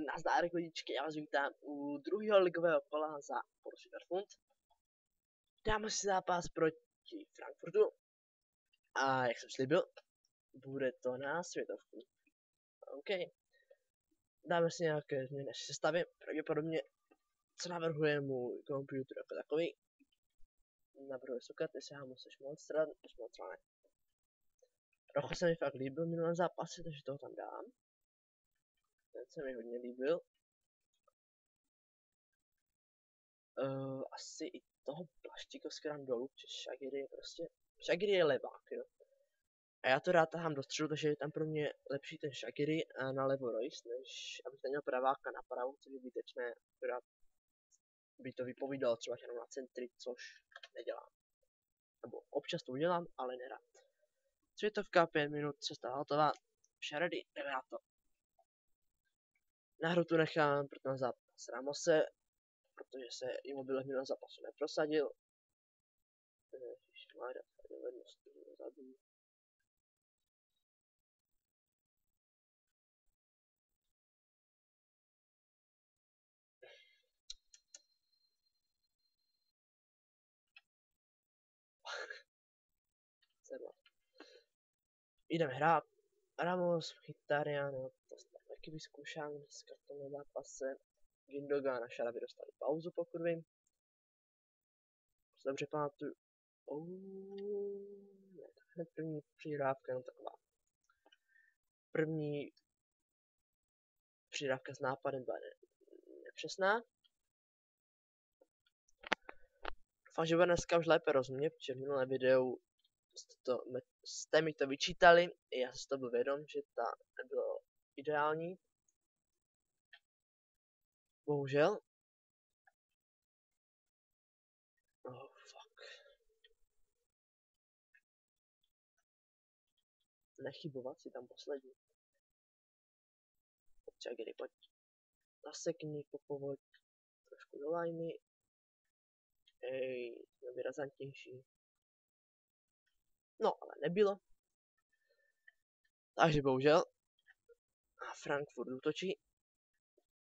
Nazdar količky, já vás vítám u druhého ligového kola za Borussia Dortmund. Dáme si zápas proti Frankfurtu a jak jsem slíbil, bude to na světovku. OK. Dáme si nějaké změny naší sestavy, pravděpodobně, co navrhuje můj počítač jako takový. Navrhuje Sokrates, já musíš moc ne. Rocho se mi fakt líbil v minulém zápase, takže toho tam dám. Ten se mi hodně líbil. Asi i toho Plaštíkovského dám dolů, protože Shaqiri je levák, jo. A já to rád tahám do středu, takže je tam pro mě lepší ten Shaqiri a na levo Royce, než abych tam měl praváka na pravu, což je zbytečné, akorát by to vypovídalo třeba jenom na centry, což nedělám. Nebo občas to udělám, ale nerad. Světovka, 5 minut, cesta hotová, vše ready, jdeme na to. Na hru tu nechám pro ten zápas Ramose, protože se Immobile v minulém zápasu neprosadil. Ježišmarja, zadu. Jdeme hrát. Ramos, Mkhitaryan, to taky vyzkoušám dneska v tomhle zápase. Gündogan a Šarabi dostali pauzu, pokud vím. Dobře pamatuju. Ne, hned první přihrávka, no taková. První přihrávka s nápadem byla nepřesná. Doufám, že bude dneska už lépe rozumět, protože v minulém videu jste mi to vyčítali, i já jsem to byl vědom, že ta nebylo ideální. Bohužel. Oh, fuck. Nechybovat si tam poslední. Shaqiri, pojď. Zasekni, popovoď. Trošku do liney. Měl by razantnější. No, ale nebylo. Takže bohužel. A Frankfurt útočí.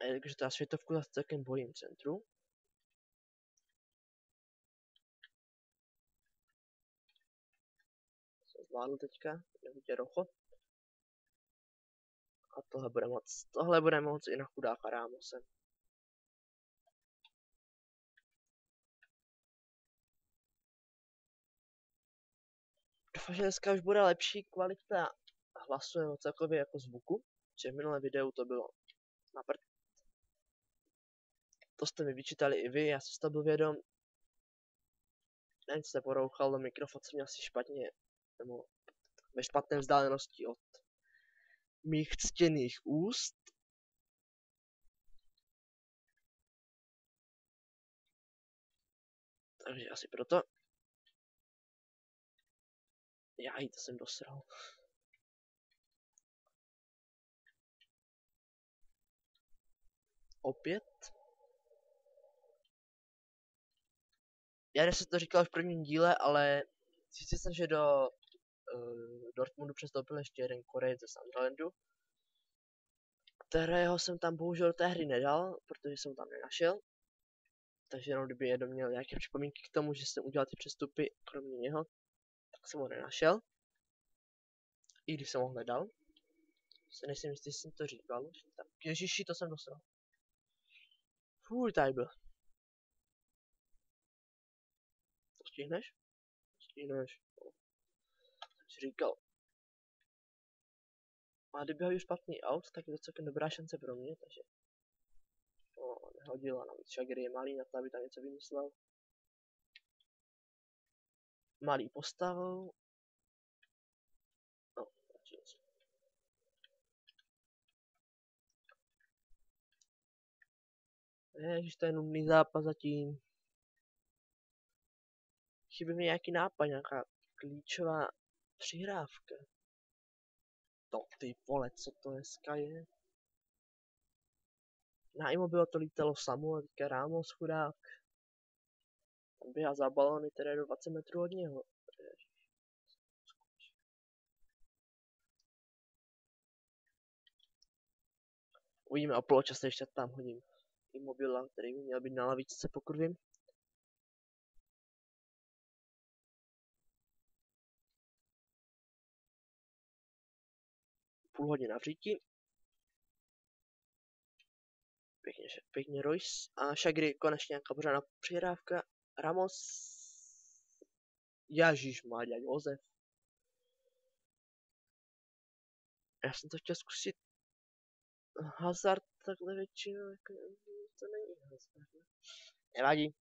A jakože ta světovku zase celkem bojím centru. Jsem zvládl teďka, nebuďte Rocho. A tohle bude moc i na chudáka Ramose. Doufám, že dneska už bude lepší kvalita hlasu nebo celkově jako zvuku. Že v minulém videu to bylo na prd. To jste mi vyčítali i vy, já jsem si to byl vědom. Nevím, co se porouchal, do mikrofon jsem měl asi špatně, nebo ve špatné vzdálenosti od mých ctěných úst. Takže asi proto. Já to jsem dosral. Opět. Já jsem to říkal v prvním díle, ale zjistil jsem, že do Dortmundu přestoupil ještě jeden Korejec ze Sunderlandu, kterého jsem tam bohužel té hry nedal, protože jsem tam nenašel. Takže jenom kdyby někdo měl nějaké připomínky k tomu, že jsem udělal ty přestupy kromě něho, tak jsem ho nenašel. I když jsem ho hledal. Se nejsem jistý, jsem to říkal. Tak ježiši, to jsem dostal. Fuj, tady byl. To stihneš? Stihneš. Jsem si říkal. A kdyby ho špatný aut, tak je to celkem dobrá šance pro mě, takže nehodil a navíc Shaqiri je malý na to, aby tam něco vymyslel. Malý postavou. No, radši nic. Ježiš, to je nudný zápas zatím. Chybí mi nějaký nápad, nějaká klíčová přihrávka. To ty vole, co to dneska je? Na Immobile to lítalo samo a teďka Ramos chudák. Tam běhá za balony, které do 20 metrů od něho. Uvidíme o poločase, ještě tam hodím Immobila, který by měl být na lavičce, pokud vím. Půl hodina v říti. Pěkně Royce. A Shaqiri konečně nějaká pořádná přihrávka. Ramos. Ježišmarja, Josef. Já jsem to chtěl zkusit. Hazard takhle většinou, jako, to není Hazard. Nevadí.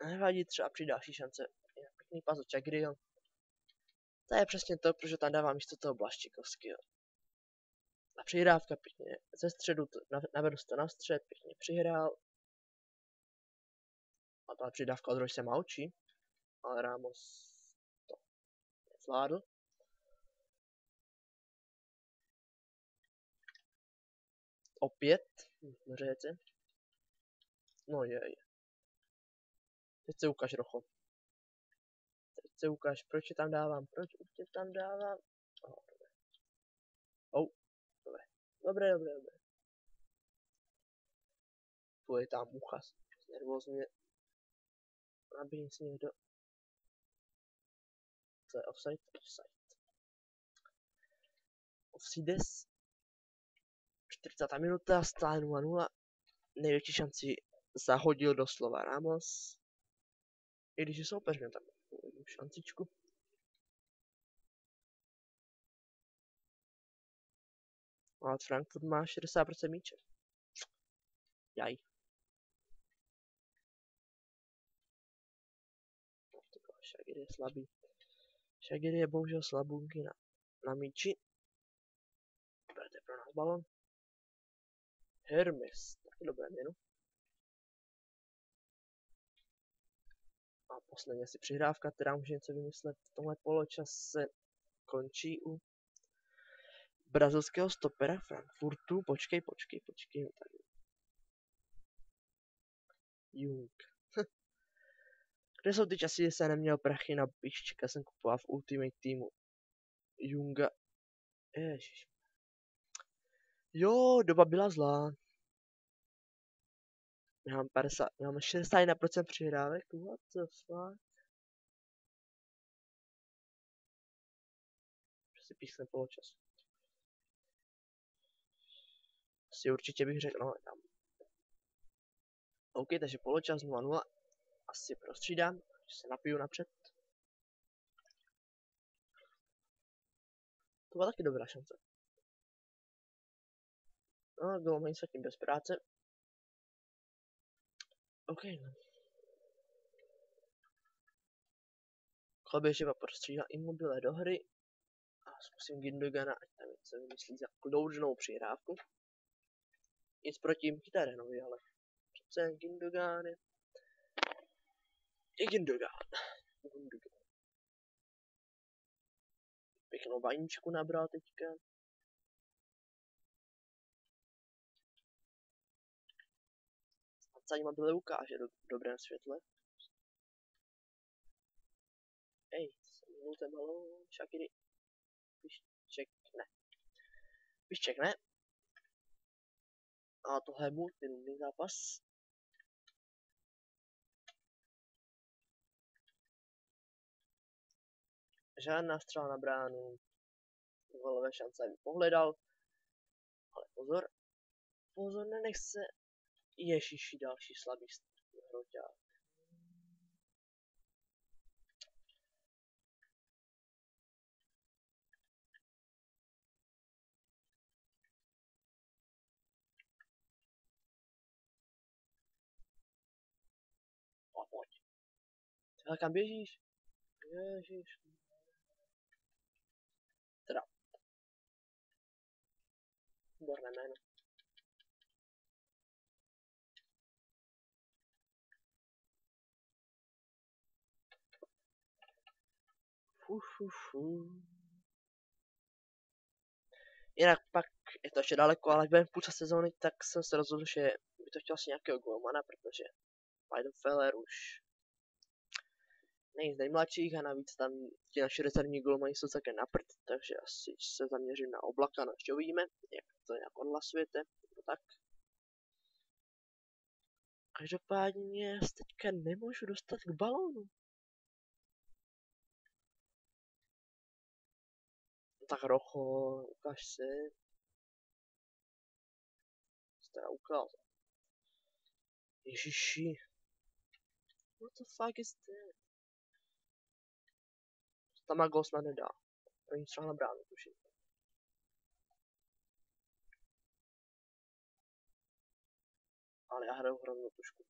Nevadí, třeba při další šance. Pěkný pas od Shaqiriho. To je přesně to, protože tam dává místo toho Blaščikovského. A přihrávka pěkně ze středu, navedu to na střed, pěkně přihrál. A ta přidávka od Royce má oči, ale Ramos to nezvládl. Opět, řece. No je. Teď se ukáž, Rocho. Teď se ukáž, proč je tam dávám, proč tě tam dávám. Oh, dobré. Oh, dobré. Dobré. Tu je tam mucha, nervózně. Aby si někdo. To je offside. Offsides. 40. minuta, stále 0-0. Největší šanci zahodil doslova Ramos. I když je soupeř měl tam jednu šancičku. Ale Frankfurt má 60% míče. Jaj. Shaqiri je slabý. Shaqiri je bohužel slabunky na míči. Berte pro nás balon. Hermes, taky dobré jméno. A posledně si přihrávka, která může něco vymyslet. V tomhle poločase končí u brazilského stopera Frankfurtu. Počkej. Tady. Jung. Kde jsou ty časy, že jsem neměl prachy na Piščíka, jsem kupoval v Ultimate Teamu. Junga. Ježiš. Jo, doba byla zlá. Mám 61% přihrávek. What the fuck? Si písne poločas. Asi určitě bych řekl, no tam. OK, takže poločas 0-0. Asi prostřídám, že se napiju napřed. To byla taky dobrá šance. No, Golmain se tím bez práce. OK, no. Klobě prostřídá Immobile do hry. A zkusím Gündogana, ať tam se vymyslí za kloužnou přihrávku. Nic proti Mkhitarjanovi, ale přece Gündogan je Gündogan. Pěknou baníčku nabral teďka. Snad se Immobile ukáže do dobrém světle. Ej, jsem minul ten balón, Shaqiri. Pišček ne. A tohle je multinulný zápas. Žádná střela na bránu. Golové šance by pohledal. Ale pozor, nenech se. Ježiši, další slabý hroťák. A pojď. Třeba kam běžíš? Ježiš. Teda. Výborné jméno. Jinak pak je to ještě daleko, ale až budeme v půlce sezóny, tak jsem se rozhodl, že by to chtěl asi nějakého golmana, protože Weidenfeller už není z nejmladších a navíc tam ti naši rezervní golmani jsou také na prd, takže asi se zaměřím na Oblaka, no ještě uvidíme, jak to nějak odhlasujete, no tak. Každopádně se teďka nemůžu dostat k balónu. Tak Rocho, ukáž se. Jste ukázal. Ježiši. What the fuck is that? Tam má gol snad nedá. První střela na bránu, tuším. Ale já hraju hroznou tušku.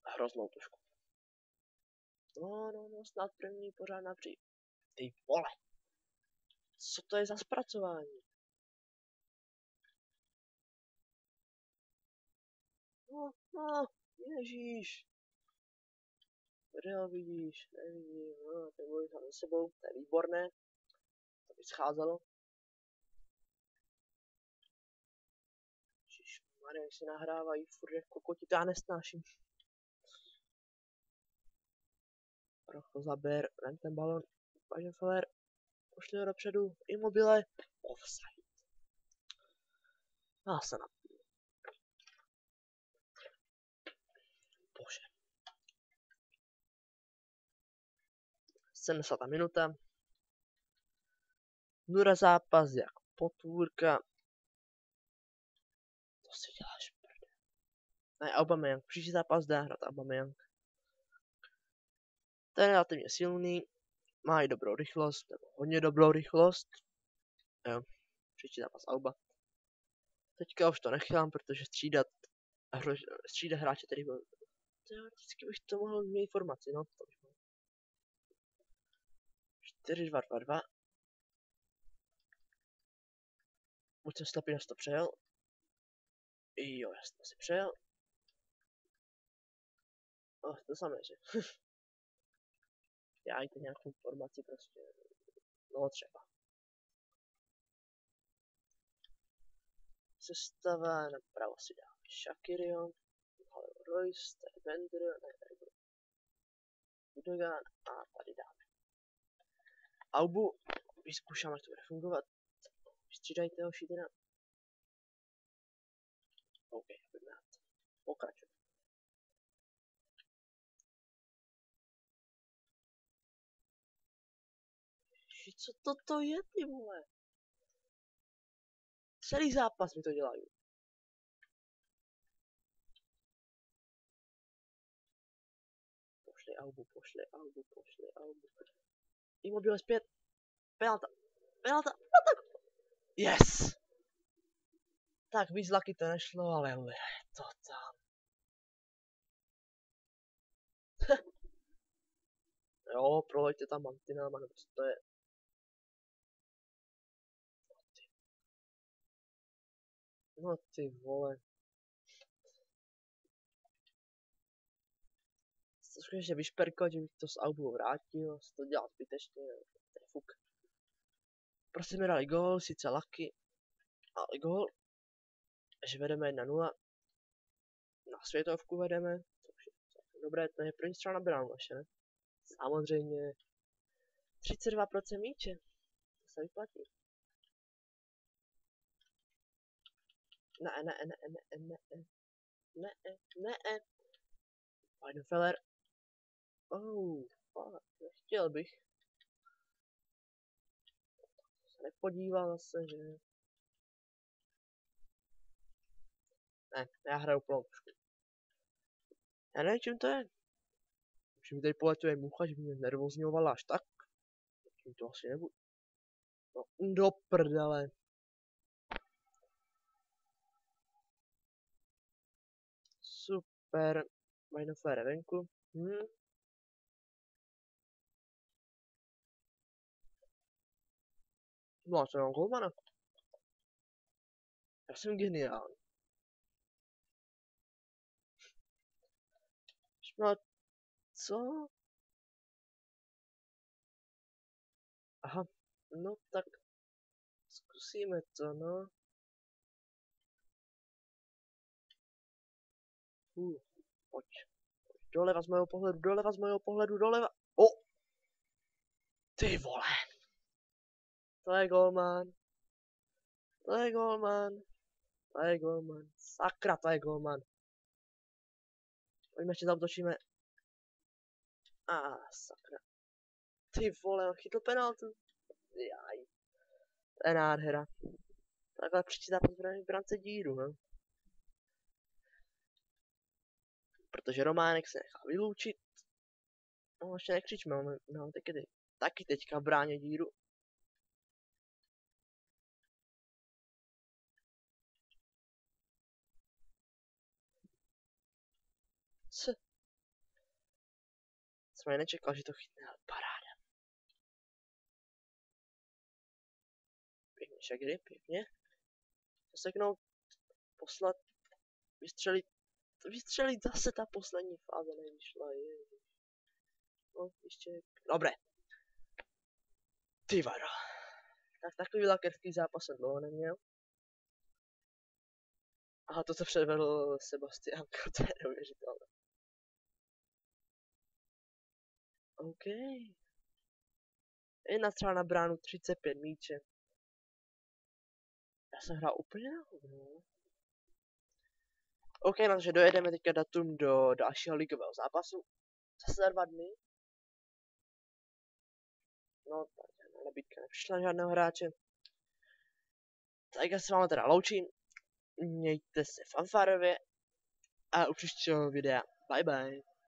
Hroznou tušku. No, snad první pořád napří. Ty vole. Co to je za zpracování? No, ježíš. Kde ho vidíš? Nevidím, no, ten boj tam za sebou, to je výborné. To by scházelo. Ježišmarja, jak si nahrávají furt jak kokoti, to já nesnáším. Rocho zaber, vem ten balon, Weidenfeller, pošli ho dopředu, Immobile, offside. Já se napiju. Bože. 70. minuta. Nura zápas jak potvůrka. To si děláš, prde. Ne, Aubameyang, příští zápas dá hrát Aubameyang. To je relativně silný, má i dobrou rychlost, nebo hodně dobrou rychlost. Jo, příští zápas Auba. Teďka už to nechám, protože střídat hráče, který byl... Teoreticky bych to mohl mít informaci, no. 4-2-2-2. Buď jsem slepý, než to přejel. Jo, jasně si přejel. To samé, že? Já jít nějakou informaci prostě. No třeba. Sestava, napravo si dáme Shaqiriho, nalevo Royce, tady Bender, ne, tady bude Gundogan a tady dáme Aubu. Vyzkoušám, jak to bude fungovat. Vystřídajte ho, šítěna. OK, pojďme na to. Pokračujeme. Co toto je, ty vole? Celý zápas mi to dělají. Pošli Aubu. Immobile zpět. Penalta. Yes! Tak víc laky to nešlo, ale to tam. Jo, proleďte tam mantinama, nebo co to je. No ty vole. Trošku ještě vyšperkovat, že bych to s Aubu vrátil, se to dělal zbytečně, to je fuk. Prostě mi dali gól, sice laky, ale gól. Že vedeme 1-0. Na světovku vedeme, což je dobré, to je první střela na bránu naše, ne? Samozřejmě 32% míče, to se vyplatí. Ne. Weidenfeller. Oh, fuck, nechtěl bych. Se nepodíval zase, že... Ne, já hraju plnou pušku. Já nevím, čím to je. Už mi tady poletuje mucha, že mě nervozňovala až tak. Čím to asi nebudu. No, do prdele. Super. Weidenfeller venku. No a co mám golmana? Já jsem geniální. No co? Aha, no tak zkusíme to, no. Pojď. Doleva z mého pohledu, doleva z mého pohledu, doleva. O! Ty vole. To je golman. To je golman. To je golman. Sakra, to je golman. Pojďme, ještě zautočíme. Sakra. Ty vole, on chytl penaltu. Jaj. To je nádhera. Takhle přičítá v brance díru, no. Protože Románek se nechá vyloučit. No, ještě nekřičme, máme taky teďka v bráně díru. Co? Jsem je nečekal, že to chytne, ale paráda. Pěkně, Shaqiri, pěkně. Zaseknout, poslat, vystřelit zase ta poslední fáze nevyšla, ježiš. No, ještě, dobré. Ty vado. Tak takový lakerský zápas jsem dlouho neměl. Aha, to, co předvedl Sebastian, to je neuvěřitelné. OK. Jedna třeba na bránu 35 míče. Já jsem hrál úplně na hovno. OK, takže dojedeme teďka datum do dalšího ligového zápasu. Zase za 2 dny. No, tak nabídka nepřišla žádného hráče. Tak já se vám teda loučím. Mějte se fanfárově. A u příštího videa. Bye bye.